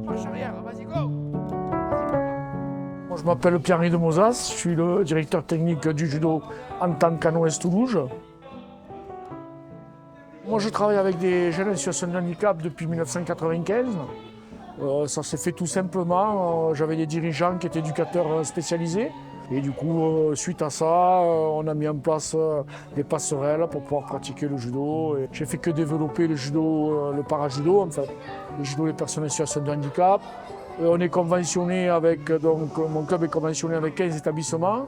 Marche arrière, vas-y, go! Moi, je m'appelle Pierre-Henri de Mozas, je suis le directeur technique du judo Antan-Canoës-Toulouse. Moi, je travaille avec des jeunes en situation de handicap depuis 1995. Ça s'est fait tout simplement. J'avais des dirigeants qui étaient éducateurs spécialisés. Et du coup, suite à ça, on a mis en place des passerelles pour pouvoir pratiquer le judo. J'ai fait que développer le judo, le para-judo, en fait, le judo des personnes en situation de handicap. On est conventionné avec, donc mon club est conventionné avec 15 établissements.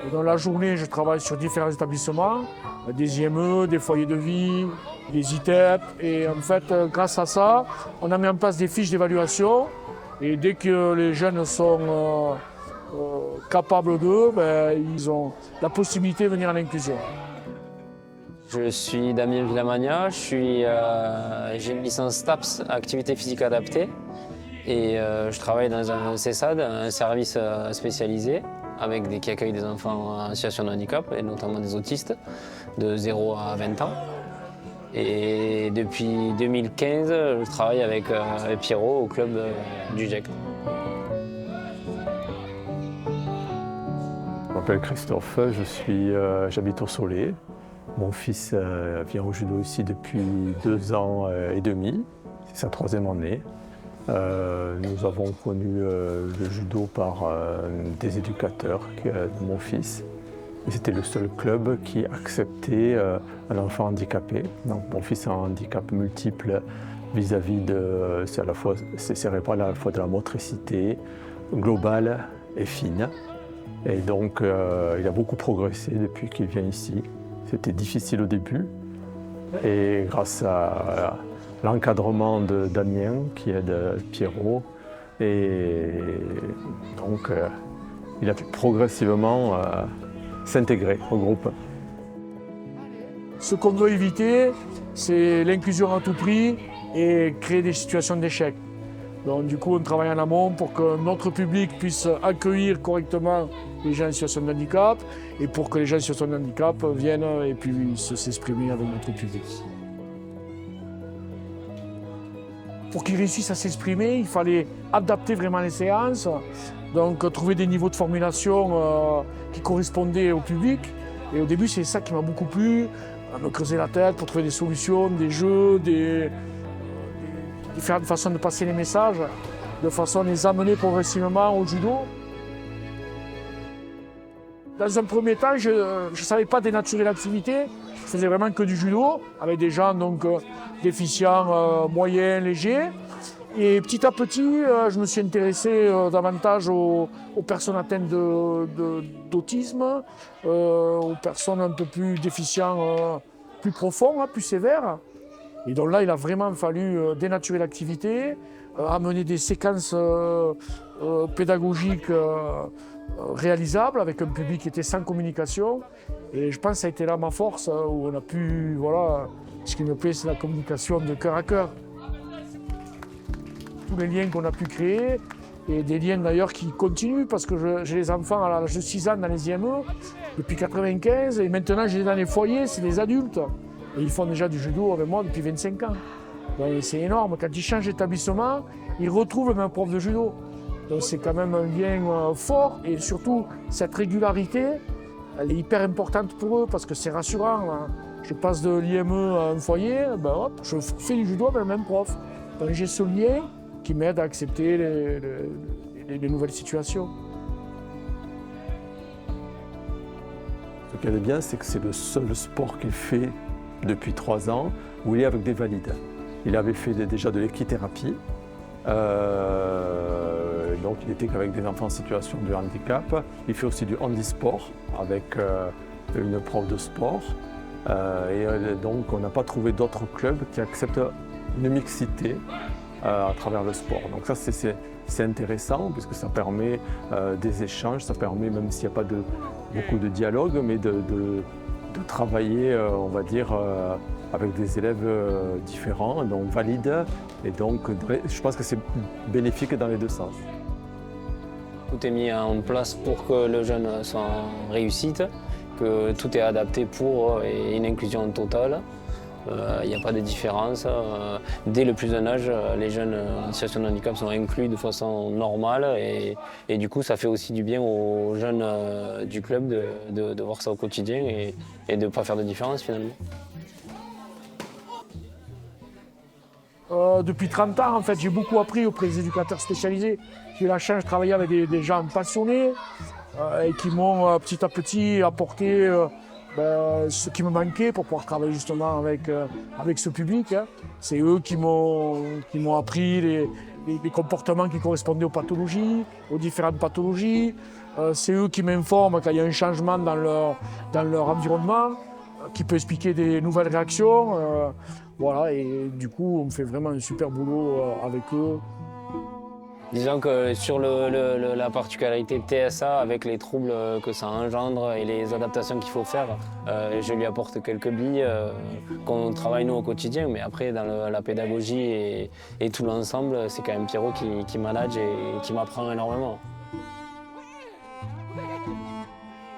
Et dans la journée, je travaille sur différents établissements, des IME, des foyers de vie, des ITEP. Et en fait, grâce à ça, on a mis en place des fiches d'évaluation. Et dès que les jeunes sont capables d'eux, ils ont la possibilité de venir à l'inclusion. Je suis Damien Villamagna, j'ai une licence TAPS, activité physique adaptée, et je travaille dans un CESAD, un service spécialisé, qui accueille des enfants en situation de handicap, et notamment des autistes, de 0 à 20 ans. Et depuis 2015, je travaille avec Pierrot au club du GEC. Je m'appelle Christophe, j'habite au Soleil. Mon fils vient au judo ici depuis 2 ans et demi, c'est sa 3e année. Nous avons connu le judo par des éducateurs de mon fils. C'était le seul club qui acceptait un enfant handicapé. Donc, mon fils a un handicap multiple vis-à-vis de, c'est cérébral, à la fois de la motricité globale et fine. Et donc, il a beaucoup progressé depuis qu'il vient ici. C'était difficile au début. Et grâce à l'encadrement de Damien, qui aide Pierrot, et donc, il a pu progressivement s'intégrer au groupe. Ce qu'on doit éviter, c'est l'inclusion à tout prix et créer des situations d'échec. Donc du coup, on travaille en amont pour que notre public puisse accueillir correctement les gens en situation de handicap et pour que les gens en situation de handicap viennent et puissent s'exprimer avec notre public. Pour qu'ils réussissent à s'exprimer, il fallait adapter vraiment les séances, donc trouver des niveaux de formulation qui correspondaient au public. Et au début, c'est ça qui m'a beaucoup plu, me creuser la tête pour trouver des solutions, des jeux, différentes façons de passer les messages, de façon à les amener progressivement au judo. Dans un premier temps, je ne savais pas dénaturer l'activité, je faisais vraiment que du judo, avec des gens donc, déficients, moyens, légers. Et petit à petit, je me suis intéressé davantage aux personnes atteintes d'autisme, aux personnes un peu plus déficientes, plus profondes, plus sévères. Et donc là, il a vraiment fallu dénaturer l'activité, amener des séquences pédagogiques réalisables avec un public qui était sans communication. Et je pense que ça a été là ma force, où on a pu, voilà, ce qui me plaît, c'est la communication de cœur à cœur. Tous les liens qu'on a pu créer, et des liens d'ailleurs qui continuent, parce que j'ai les enfants à l'âge de 6 ans dans les IME, depuis 1995, et maintenant j'ai dans les foyers, c'est des adultes. Et ils font déjà du judo avec moi depuis 25 ans. C'est énorme, quand ils changent d'établissement, ils retrouvent le même prof de judo. Donc c'est quand même un lien fort, et surtout cette régularité, elle est hyper importante pour eux, parce que c'est rassurant. Hein. Je passe de l'IME à un foyer, hop, je fais du judo avec le même prof. Donc j'ai ce lien qui m'aide à accepter les nouvelles situations. Ce qu'il y a de bien, c'est que c'est le seul sport qu'il fait depuis 3 ans où il est avec des valides. Il avait fait déjà de l'équithérapie, donc il était qu'avec des enfants en situation de handicap. Il fait aussi du handisport avec une prof de sport. Et donc on n'a pas trouvé d'autres clubs qui acceptent une mixité à travers le sport. Donc ça c'est intéressant puisque ça permet des échanges, ça permet, même s'il n'y a pas beaucoup de dialogue, mais de travailler, on va dire, avec des élèves différents, donc valides. Et donc je pense que c'est bénéfique dans les 2 sens. Tout est mis en place pour que le jeune soit en réussite, que tout est adapté pour une inclusion totale. Il n'y a pas de différence. Dès le plus jeune âge, les jeunes en situation de handicap sont inclus de façon normale et du coup ça fait aussi du bien aux jeunes du club de voir ça au quotidien et de ne pas faire de différence finalement. Depuis 30 ans, en fait, j'ai beaucoup appris auprès des éducateurs spécialisés. J'ai eu la chance de travailler avec des gens passionnés et qui m'ont petit à petit apporté ce qui me manquait pour pouvoir travailler justement avec ce public. Hein. C'est eux qui m'ont appris les comportements qui correspondaient aux pathologies, aux différentes pathologies. C'est eux qui m'informent quand il y a un changement dans leur environnement, qui peut expliquer des nouvelles réactions. Voilà, et du coup, on fait vraiment un super boulot avec eux. Disons que sur la particularité de TSA, avec les troubles que ça engendre et les adaptations qu'il faut faire, je lui apporte quelques billes qu'on travaille nous au quotidien, mais après dans la pédagogie et tout l'ensemble, c'est quand même Pierrot qui manage et qui m'apprend énormément.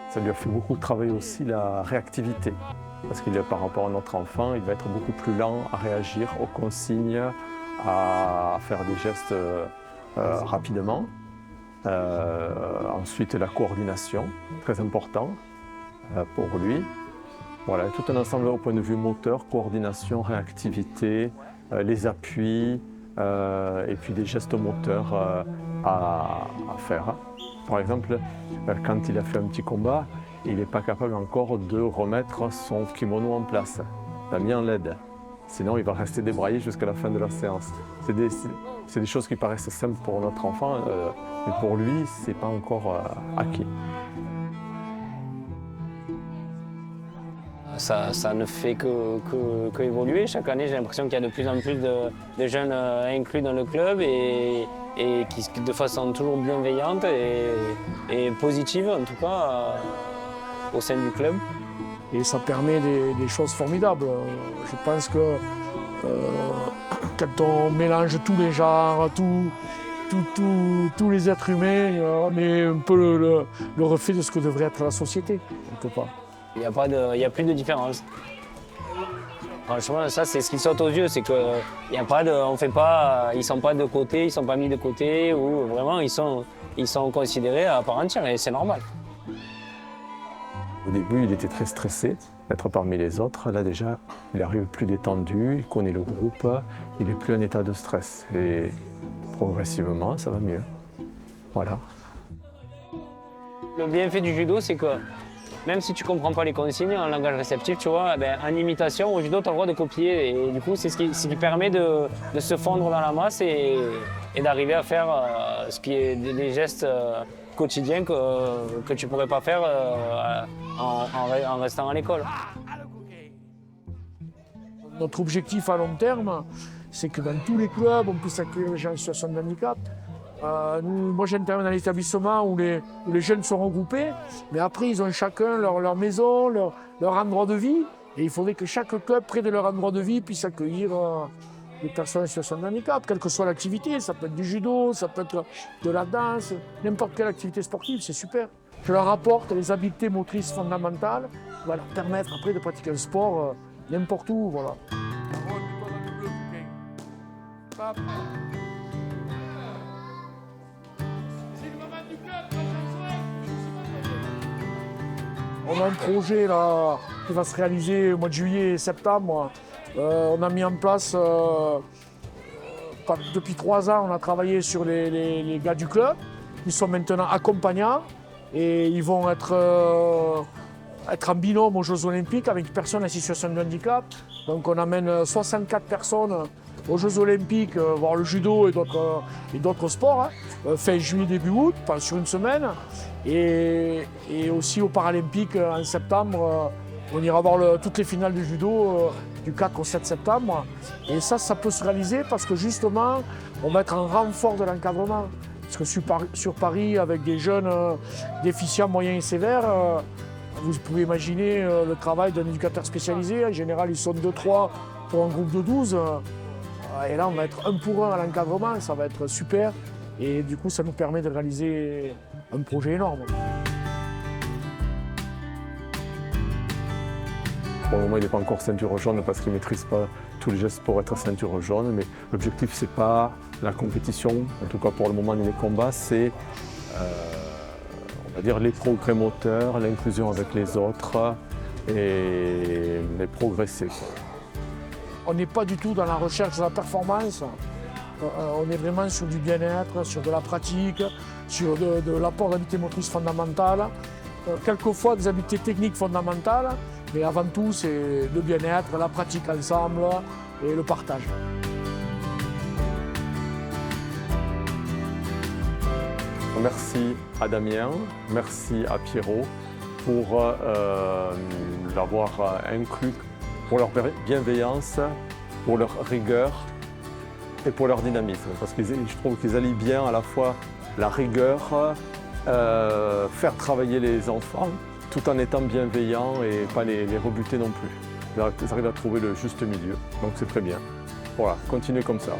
Ça lui a fait beaucoup travailler aussi la réactivité, parce qu'il par rapport à notre enfant, il va être beaucoup plus lent à réagir aux consignes, à faire des gestes rapidement. Ensuite, la coordination, très important pour lui. Voilà, tout un ensemble au point de vue moteur, coordination, réactivité, les appuis et puis des gestes moteurs à faire. Par exemple, quand il a fait un petit combat, il n'est pas capable encore de remettre son kimono en place. Il l'a mis en LED. Sinon, il va rester débraillé jusqu'à la fin de la séance. C'est des choses qui paraissent simples pour notre enfant, mais pour lui, ce n'est pas encore acquis. Ça ne fait que évoluer. Chaque année, j'ai l'impression qu'il y a de plus en plus de jeunes inclus dans le club et qui, de façon toujours bienveillante et positive, en tout cas, au sein du club. Et ça permet des choses formidables. Je pense que quand on mélange tous les genres, tous les êtres humains, on est un peu le reflet de ce que devrait être la société, quelque part. Il n'y a plus de différence. Franchement, ça c'est ce qui saute aux yeux, c'est que y a pas de, on fait pas, ils sont pas de côté, ils sont pas mis de côté, ou vraiment ils sont considérés à part entière et c'est normal. Au début, il était très stressé d'être parmi les autres. Là déjà, il arrive plus détendu, il connaît le groupe, il n'est plus en état de stress. Et progressivement, ça va mieux. Voilà. Le bienfait du judo, c'est que même si tu ne comprends pas les consignes en langage réceptif, tu vois, en imitation, au judo, tu as le droit de copier. Et du coup, c'est ce qui permet de se fondre dans la masse et d'arriver à faire ce qui est des gestes quotidiens que tu ne pourrais pas faire en restant à l'école. Notre objectif à long terme, c'est que dans tous les clubs, on puisse accueillir les gens en situation de handicap. Moi, j'interviens dans l'établissement où les jeunes sont regroupés, mais après, ils ont chacun leur maison, leur endroit de vie. Et il faudrait que chaque club, près de leur endroit de vie, puisse accueillir les personnes en situation de handicap, quelle que soit l'activité. Ça peut être du judo, ça peut être de la danse, n'importe quelle activité sportive, c'est super. Je leur apporte les habiletés motrices fondamentales qui vont leur permettre après de pratiquer un sport n'importe où. Voilà. On a un projet là, qui va se réaliser au mois de juillet et septembre. On a mis en place, depuis 3 ans, on a travaillé sur les gars du club. Ils sont maintenant accompagnants et ils vont être en binôme aux Jeux Olympiques avec une personne en situation de handicap. Donc on amène 64 personnes aux Jeux Olympiques, voir le judo et d'autres sports, fin juillet, début août, sur une semaine. Et aussi aux Paralympiques en septembre, on ira voir toutes les finales du judo du 4 au 7 septembre. Et ça peut se réaliser parce que justement, on va être en renfort de l'encadrement. Parce que sur Paris, avec des jeunes déficients moyens et sévères, vous pouvez imaginer le travail d'un éducateur spécialisé. En général, ils sont 2-3 pour un groupe de 12. Et là, on va être 1 pour 1 à l'encadrement, ça va être super. Et du coup, ça nous permet de réaliser un projet énorme. Pour le moment, il n'est pas encore ceinture jaune parce qu'il ne maîtrise pas tous les gestes pour être ceinture jaune. Mais l'objectif, ce n'est pas la compétition, en tout cas pour le moment, ni les combats, c'est on va dire les progrès moteurs, l'inclusion avec les autres et progresser, quoi. On n'est pas du tout dans la recherche de la performance. On est vraiment sur du bien-être, sur de la pratique, sur de l'apport d'habiletés motrices fondamentales, quelquefois des habiletés techniques fondamentales, mais avant tout c'est le bien-être, la pratique ensemble et le partage. Merci à Damien, merci à Pierrot pour l'avoir inclus, pour leur bienveillance, pour leur rigueur et pour leur dynamisme. Parce que je trouve qu'ils allient bien à la fois la rigueur, faire travailler les enfants, tout en étant bienveillants et pas les rebuter non plus. Ils arrivent à trouver le juste milieu, donc c'est très bien. Voilà, continuez comme ça.